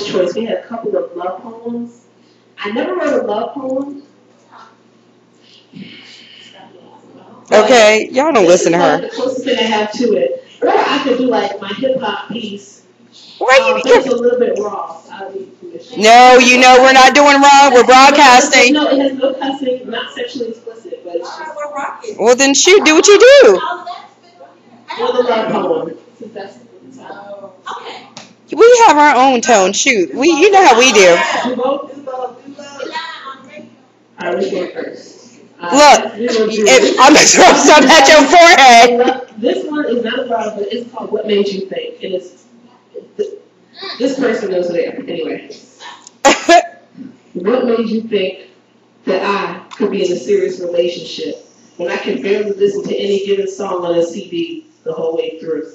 choice. We had a couple of love poems. I never wrote a love poem. Okay, y'all don't listen to her. The closest thing I have to it. Or I could do like my hip hop piece. Why but it's a little bit raw. So I'll need permission. No, you know we're not doing wrong. We're broadcasting. No, it has no cussing, not sexually explicit, but it's just. We're rocking. Well, then shoot, do what you do. Or the love poem. Okay. We have our own tone. Shoot, you know how we do. All right, let's go first. Look, I'm gonna throw something at your forehead. This one is not about, but it's called "What Made You Think," and it's this person knows there. Anyway, what made you think that I could be in a serious relationship when I can barely listen to any given song on a CD the whole way through?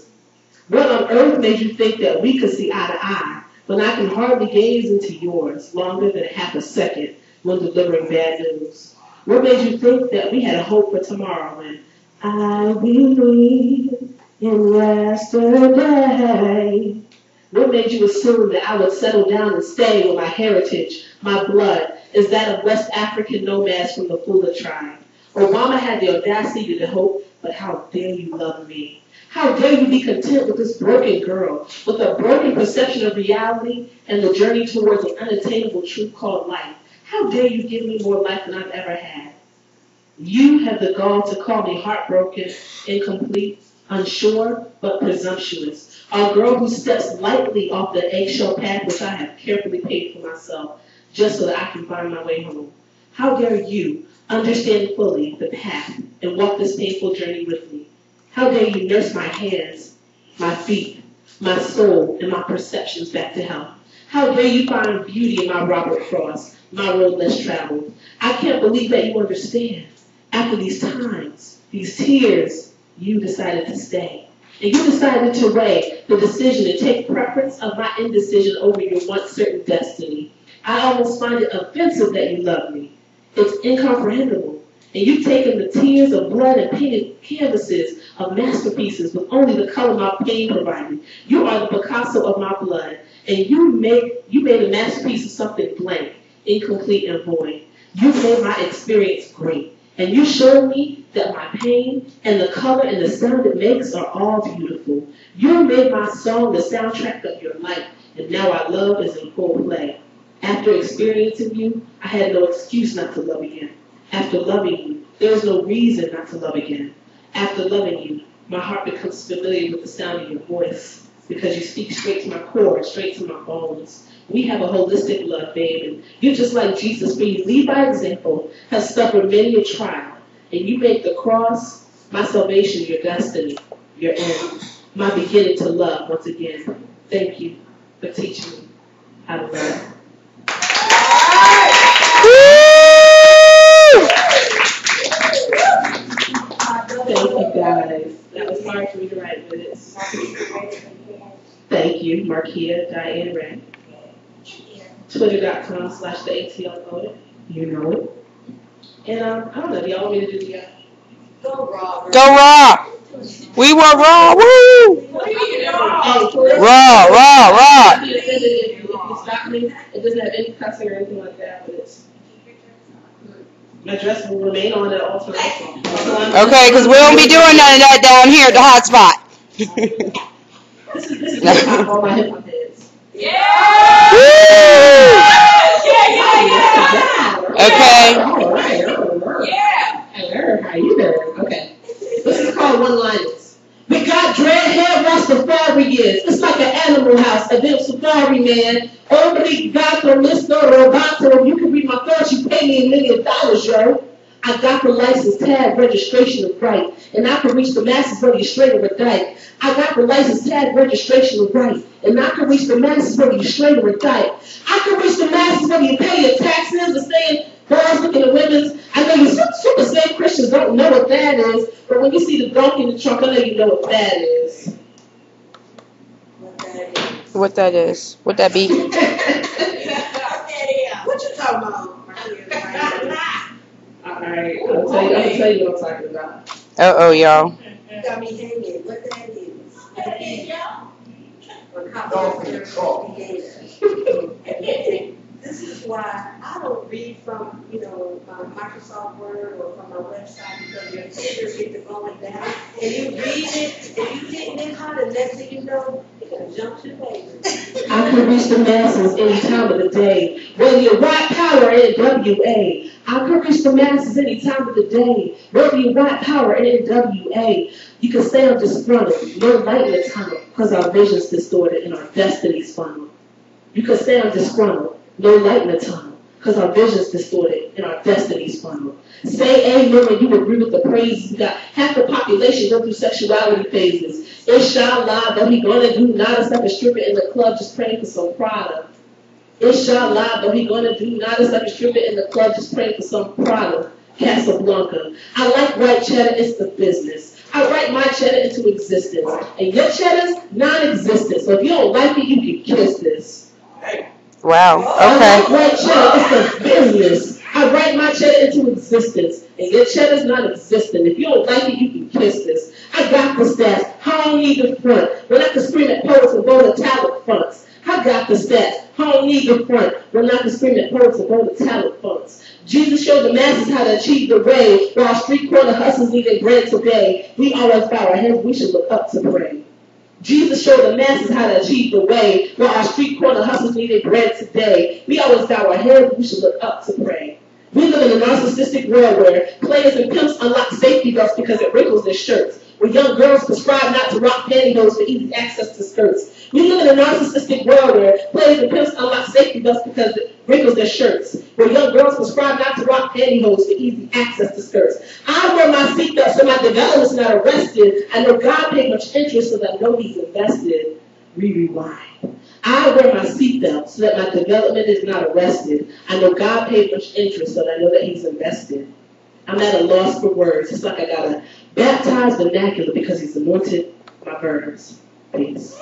What on earth made you think that we could see eye to eye when I can hardly gaze into yours longer than half a second when delivering bad news? What made you think that we had a hope for tomorrow when I believe in yesterday? What made you assume that I would settle down and stay with my heritage, my blood, is that of West African nomads from the Fula tribe? Obama had the audacity to hope, but how dare you love me? How dare you be content with this broken girl, with a broken perception of reality and the journey towards an unattainable truth called life? How dare you give me more life than I've ever had? You have the gall to call me heartbroken, incomplete, unsure, but presumptuous. A girl who steps lightly off the eggshell path which I have carefully paved for myself, just so that I can find my way home. How dare you understand fully the path and walk this painful journey with me? How dare you nurse my hands, my feet, my soul, and my perceptions back to health? How dare you find beauty in my Robert Frost, my road less traveled? I can't believe that you understand. After these times, these tears, you decided to stay. And you decided to weigh the decision to take preference of my indecision over your once certain destiny. I almost find it offensive that you love me. It's incomprehensible. And you've taken the tears of blood and painted canvases of masterpieces with only the color my pain provided. You are the Picasso of my blood. And you made a masterpiece of something blank, incomplete, and void. You made my experience great. And you showed me that my pain and the color and the sound it makes are all beautiful. You made my song the soundtrack of your life, and now our love is in full play. After experiencing you, I had no excuse not to love again. After loving you, there was no reason not to love again. After loving you, my heart becomes familiar with the sound of your voice, because you speak straight to my core, straight to my bones. We have a holistic love, babe, and you're just like Jesus, for you lead by example, has suffered many a trial, and you make the cross my salvation, your destiny, your end, my beginning to love once again. Thank you for teaching me how to love. Thank you, guys. That was hard for me to write, but it's... Thank you, Marquia Diane Ray. Twitter.com/the ATL Code. You know it. And I don't know, do y'all want me to do the Go raw. Go raw. We were raw. Woo! Raw. If you stop me, it doesn't have any cussing or anything like that, but it's... My dress will remain on at all times. Okay, because we won't be doing none of that down here at the hot spot. This is hip-hop, all my hip-hop heads. Yeah! Okay. All right. Yeah! How you doing? Okay. This is called One-Liners. We got dread hair, Rastafari is. It's like an animal house, a damn safari, man. Obrigado, Mr. Roboto. You can read my thoughts, you pay me $1 million, yo. I got the license tag, registration of right, and I can reach the masses whether you're straight or a dyke. I got the license tag, registration of right, and I can reach the masses whether you're straight or a dyke. I can reach the masses whether you pay your taxes or saying boys looking at women's. I know you super saved Christians don't know what that is, but when you see the donkey in the trunk, I know you know what that is. What that is? What that be? What you talking about? Alright, I'll tell you what I'm talking about. Uh-oh, y'all. You got me hanging. What that is? Don't be a troll. why I don't read from, my Microsoft Word or from my website because your fingers get to going down. And you read it, and you getting it hot, and next thing you know, you're going to jump to pages. I can reach the masses any time of the day, whether you white power NWA. I can reach the masses any time of the day, whether you white power NWA. You can say I'm disgruntled, no light in the tunnel, because our vision's distorted and our destiny's funneled. You can say I'm disgruntled, no light in the tunnel, because our vision's distorted and our destiny's funneled. Say amen when you agree with the praises. We got half the population go through sexuality phases. Inshallah, though he gonna do not except a stripper in the club just praying for some product. Inshallah, though he gonna do not except a stripper in the club just praying for some product. Casablanca. I like white cheddar, it's the business. I write my cheddar into existence. And your cheddar's non-existent. So if you don't like it, you can kiss this. Wow. I Okay. like white cheddar, it's the business. I write my cheddar into existence. And your cheddar's non-existent. If you don't like it, you can kiss this. I got the stats. I don't need the front. When I can scream at poets and go to talent fronts. I got the stats. I don't need the front. When I can scream at poets and go to talent fronts. Jesus showed the masses how to achieve the way, while street corner hustlers needed bread today. We always bow our heads, we should look up to pray. Jesus showed the masses how to achieve the way, while our street corner hustlers needed bread today. We always bow our heads, we should look up to pray. We live in a narcissistic world where players and pimps unlock safety belts because it wrinkles their shirts, where young girls prescribe not to rock pantyhose for easy access to skirts. We live in a narcissistic world where players and pimps unlock safety belts because it wrinkles their shirts, where young girls prescribe not to rock pantyhose for easy access to skirts. I wear my seatbelt so my development's not arrested. I know God paid much interest so that I know he's invested. Rewind. I wear my seatbelt so that my development is not arrested. I know God paid much interest so that I know that he's invested. I'm at a loss for words. It's like I gotta baptize vernacular because he's anointed my verbs. Peace.